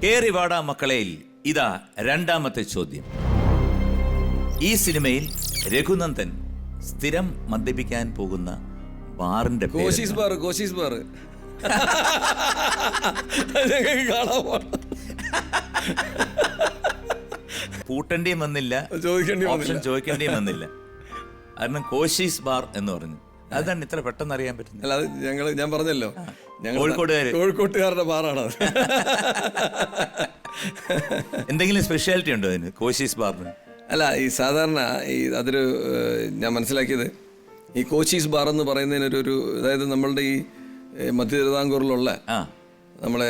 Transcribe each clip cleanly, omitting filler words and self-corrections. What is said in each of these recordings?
കേറിവാടാ മക്കളയിൽ ഇതാ രണ്ടാമത്തെ ചോദ്യം. ഈ സിനിമയിൽ രഘുനന്ദൻ സ്ഥിരം മദ്യപിക്കാൻ പോകുന്ന ബാറിന്റെ കോശീസ് ബാർ. കോശീസ് ബാർ പൂട്ടേണ്ടിയും വന്നില്ല, ഓപ്ഷൻ ചോദിക്കേണ്ടിയും വന്നില്ല. കാരണം കോശീസ് ബാർ എന്ന് പറഞ്ഞു. അതാണ് ഇത്ര പെട്ടെന്ന് അറിയാൻ പറ്റുന്നത്. അല്ല, അത് ഞാൻ പറഞ്ഞല്ലോ, കോഴിക്കോട്ടുകാരുടെ ബാറാണ്. എന്തെങ്കിലും സ്പെഷ്യാലിറ്റി ഉണ്ടോ അതിന്, കോശീസ് ബാറിന്? അല്ല, ഈ സാധാരണ അതൊരു ഞാൻ മനസ്സിലാക്കിയത്, ഈ കോശീസ് ബാർ എന്ന് പറയുന്നതിനൊരു അതായത് നമ്മളുടെ ഈ മധ്യ തിരുവിതാംകൂറിലുള്ള നമ്മളെ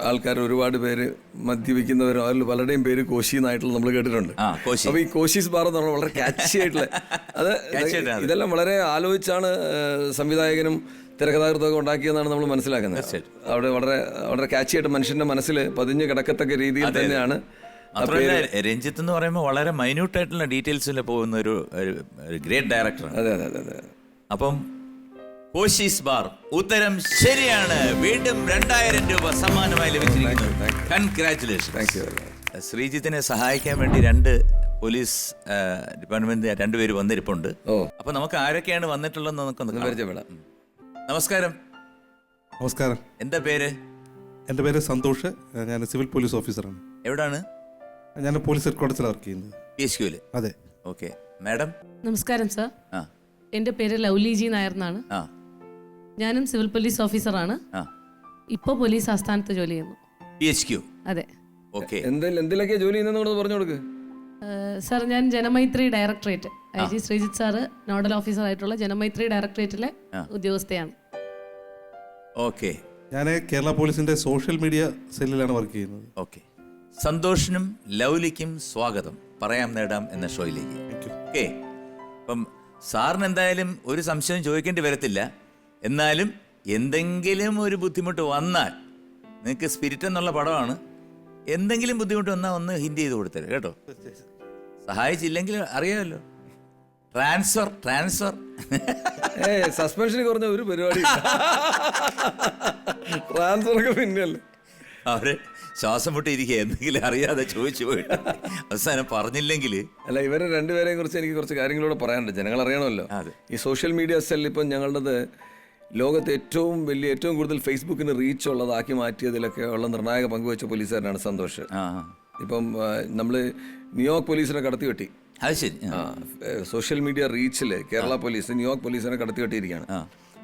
ആൾക്കാർ ഒരുപാട് പേര് മദ്യപിക്കുന്നവരും അതിൽ പലരുടെയും പേര് കോശി എന്നായിട്ടുള്ള നമ്മൾ കേട്ടിട്ടുണ്ട്. അപ്പൊ ഈ കോശീസ് ബാർ എന്ന് പറഞ്ഞാൽ വളരെ കാച്ചി ആയിട്ടുള്ള അത് ഇതെല്ലാം വളരെ ആലോചിച്ചാണ് സംവിധായകനും തിരക്കഥാകൃത്തൊക്കെ ഉണ്ടാക്കിയെന്നാണ് നമ്മൾ മനസ്സിലാക്കുന്നത്. അവിടെ വളരെ വളരെ കാച്ചിയായിട്ട് മനുഷ്യന്റെ മനസ്സിൽ പതിഞ്ഞു കിടക്കത്തക്ക രീതിയിൽ തന്നെയാണ്. രഞ്ജിത്ത് എന്ന് പറയുമ്പോൾ വളരെ മൈന്യൂട്ട് ആയിട്ടുള്ള ഡീറ്റെയിൽസിൽ പോകുന്ന ഒരു ഗ്രേറ്റ് ഡയറക്ടർ. അതെ അതെ അതെ. അപ്പം കോശീസ് ബാർ ഉത്തരം ശരിയാണ്. വീണ്ടും 2000 രൂപ സമ്മാനമായി ലഭിച്ചിരിക്കുന്നു. കൺഗ്രാറ്റുലേഷൻ. ശ്രീജിത്തിനെ സഹായിക്കാൻ വേണ്ടി 2 പോലീസ് ഡിപ്പാർട്ട്മെന്റ് 2 പേര് വന്നിരിപ്പുണ്ട്. അപ്പൊ നമുക്ക് ആരൊക്കെയാണ് വന്നിട്ടുള്ളതെന്ന് നമുക്കൊന്ന് പരിചയപ്പെടാം. നമസ്കാരം. നമസ്കാരം. എന്താ പേര്? എൻ്റെ പേര് സന്തോഷ്. ഞാൻ സിവിൽ പോലീസ് ഓഫീസറാണ്. എവിടാണ്? ഞാൻ പോലീസ് ഹെഡ്ക്വാർട്ടേഴ്സിൽ വർക്ക് ചെയ്യുന്നത്. PSQ-ൽ? അതെ. ഓക്കെ. മാഡം? നമസ്കാരം സർ. എൻ്റെ പേര് ലൗലി ജി നായർ എന്നാണ്. ഞാനും സിവിൽ പോലീസ് ഓഫീസറാണ്. ഇപ്പോൾ പോലീസ് ആസ്ഥാനത്ത് ജോലി ചെയ്യുന്നു. PSQ? അതെ. ഓക്കെ. എന്തിലൊക്കെ ജോലി ചെയ്യുന്നത് പറഞ്ഞു കൊടുക്ക്. സർ, ഞാൻ Janamaithri directorate, IG Sreejith sir nodal officer ആയിട്ടുള്ള ജനമൈത്രി ഡയറക്ടറേറ്റിലെ ഉദ്യോഗസ്ഥയാണ്. ഓക്കെ. ഞാൻ കേരള പോലീസിന്റെ സോഷ്യൽ മീഡിയ സെല്ലിലാണ് വർക്ക് ചെയ്യുന്നത്. ഓക്കെ. സന്തോഷിനും ലൗലിക്കും സ്വാഗതം പറയാം നേടാം എന്ന ഷോയിലേക്ക്. ഓക്കെ. അപ്പം സാറിന് എന്തായാലും ഒരു സംശയം ചോദിക്കേണ്ടി വരത്തില്ല. എന്നാലും എന്തെങ്കിലും ഒരു ബുദ്ധിമുട്ട് വന്നാൽ, നിങ്ങൾക്ക് സ്പിരിറ്റ് എന്നുള്ള പടമാണ്, എന്തെങ്കിലും ബുദ്ധിമുട്ട് വന്നാൽ ഒന്ന് ഹിന്റ് ചെയ്ത് കൊടുത്തരും കേട്ടോ. സഹായിച്ചില്ലെങ്കിൽ അറിയാമല്ലോ, ട്രാൻസ്ഫർ. സസ്പെൻഷൻ കുറഞ്ഞ ഒരു പരിപാടി. ട്രാൻസ്ഫർ പിന്നെയല്ലേ അവര് ശ്വാസം മുട്ടിയിരിക്കുക, എന്തെങ്കിലും അറിയാതെ ചോദിച്ചു പോയിട്ട് അവസാനം പറഞ്ഞില്ലെങ്കിൽ. അല്ല, ഇവരെ 2 പേരെയും കുറിച്ച് എനിക്ക് കുറച്ച് കാര്യങ്ങളൂടെ പറയാനുണ്ട്. ജനങ്ങൾ അറിയണമല്ലോ. ഈ സോഷ്യൽ മീഡിയ സെൽ ഇപ്പം ഞങ്ങളുടേത് ലോകത്തെ ഏറ്റവും കൂടുതൽ ഫേസ്ബുക്കിന് റീച്ച് ഉള്ളതാക്കി മാറ്റിയതിലൊക്കെ ഉള്ള നിർണായക പങ്കുവെച്ച പോലീസുകാരനാണ് സന്തോഷ്. ഇപ്പം നമ്മൾ ന്യൂയോർക്ക് പോലീസിനെ കടത്തിവെട്ടി. അത് ശരി. സോഷ്യൽ മീഡിയ റീച്ചിൽ കേരള പോലീസ് ന്യൂയോർക്ക് പോലീസിനെ കടത്തിവെട്ടിയിരിക്കുകയാണ്.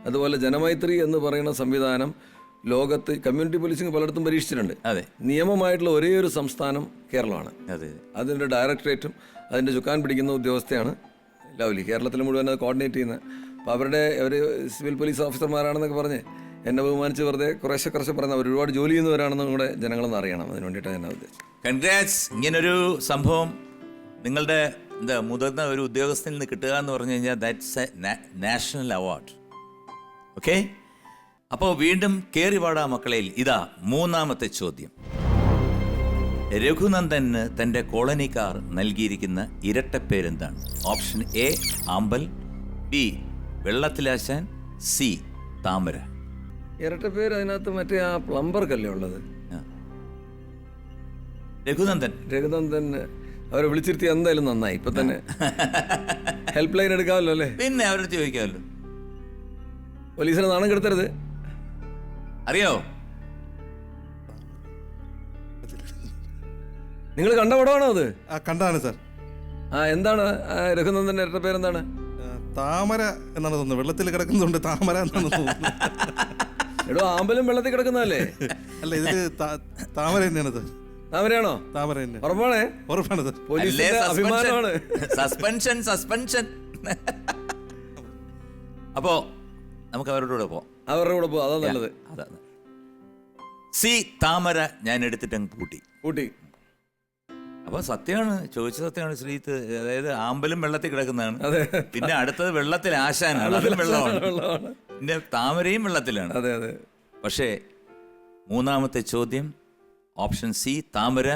അതുപോലെ ജനമൈത്രി എന്ന് പറയുന്ന സംവിധാനം ലോകത്ത് കമ്മ്യൂണിറ്റി പോലീസിംഗ് പലയിടത്തും പരീക്ഷിച്ചിട്ടുണ്ട്. നിയമമായിട്ടുള്ള ഒരേ ഒരു സംസ്ഥാനം കേരളമാണ്. അതിൻ്റെ ഡയറക്ടറേറ്റും അതിൻ്റെ ചുക്കാൻ പിടിക്കുന്ന ഉദ്യോഗസ്ഥയാണ് ലൗലി. കേരളത്തിൽ മുഴുവൻ അത് കോർഡിനേറ്റ് ചെയ്യുന്നത്. അപ്പോൾ അവർ സിവിൽ പോലീസ് ഓഫീസർമാരാണെന്നൊക്കെ പറഞ്ഞ് എന്നെ ബഹുമാനിച്ച് വെറുതെ കുറേശ്ശെ പറഞ്ഞ ഒരുപാട് ജോലി ചെയ്യുന്നവരാണെന്നും കൂടെ ജനങ്ങളൊന്ന് അറിയണം. അതിന് വേണ്ടിയിട്ടാണ് ഞാൻ ഉദ്ദേശിച്ചത്. കൺഗ്രാറ്റ്സ്. ഇങ്ങനൊരു സംഭവം നിങ്ങളുടെ മുതിർന്ന ഒരു ഉദ്യോഗസ്ഥനിൽ നിന്ന് കിട്ടുക എന്ന് പറഞ്ഞു കഴിഞ്ഞാൽ that's A national award. Okay. അപ്പോൾ വീണ്ടും കേറിവാടാ മക്കളയിൽ ഇതാ 3ാമത്തെ ചോദ്യം. രഘുനന്ദന് തൻ്റെ കോളനിക്കാർ നൽകിയിരിക്കുന്ന ഇരട്ടപ്പേരെന്താണ്? ഓപ്ഷൻ A ആമ്പൽ, B വെള്ളത്തിലാശാൻ, C താമര. ഇരട്ടപ്പേര് അതിനകത്ത് മറ്റേ ആ പ്ലംബർക്കല്ലേ ഉള്ളത്? രഘുനന്ദൻ അവരെ വിളിച്ചിരുത്തി എന്തായാലും നന്നായി. ഇപ്പൊ തന്നെ ഹെൽപ്പ് ലൈൻ എടുക്കാമല്ലോ അല്ലേ? പിന്നെ അവരുടെ ചോദിക്കാമല്ലോ. പോലീസിനെ നാണം കെടുത്തരുത്. അറിയോ? നിങ്ങൾ കണ്ട പടമാണോ അത്? കണ്ടതാണ് സാർ. എന്താണ് രഘുനന്ദന്റെ ഇരട്ട പേരെന്താണ്? താമര എന്നാണ് തോന്നുന്നത്. വെള്ളത്തിൽ കിടക്കുന്നുണ്ട് താമര എന്നാണ് തോന്നുന്നത്. എടോ, ആമ്പലും വെള്ളത്തിൽ കിടക്കുന്നതല്ലേ? അല്ല, ഇതില് താമര തന്നെയാണ് സാർ. താമരയാണോ? താമര തന്നെ. ഉറപ്പാണ് സാർ. പോലീസിന്റെ അഭിമാനമാണ്. സസ്പെൻഷൻ. അപ്പോ നമുക്ക് അവരുടെ കൂടെ പോവാം. അതാ നല്ലത്. C താമര ഞാൻ എടുത്തിട്ട് അങ്ങ് പൂട്ടി. അപ്പൊ സത്യമാണ്, ചോദിച്ച സത്യമാണ് ശ്രീത്ത്. അതായത് ആമ്പലും വെള്ളത്തിൽ കിടക്കുന്നതാണ്. പിന്നെ അടുത്തത് വെള്ളത്തിൽ ആശാനാണ്, അതും വെള്ളമാണ്. പിന്നെ താമരയും വെള്ളത്തിലാണ്. പക്ഷേ 3ാമത്തെ ചോദ്യം ഓപ്ഷൻ C താമര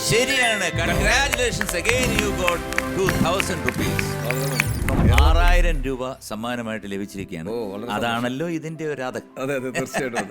ശരിയാണ്. Congratulations again, you got 2000 rupees. 6000 രൂപ സമ്മാനമായിട്ട് ലഭിച്ചിരിക്കുകയാണ്. അതാണല്ലോ ഇതിന്റെ ഒരു അതെ തീർച്ചയായിട്ടും.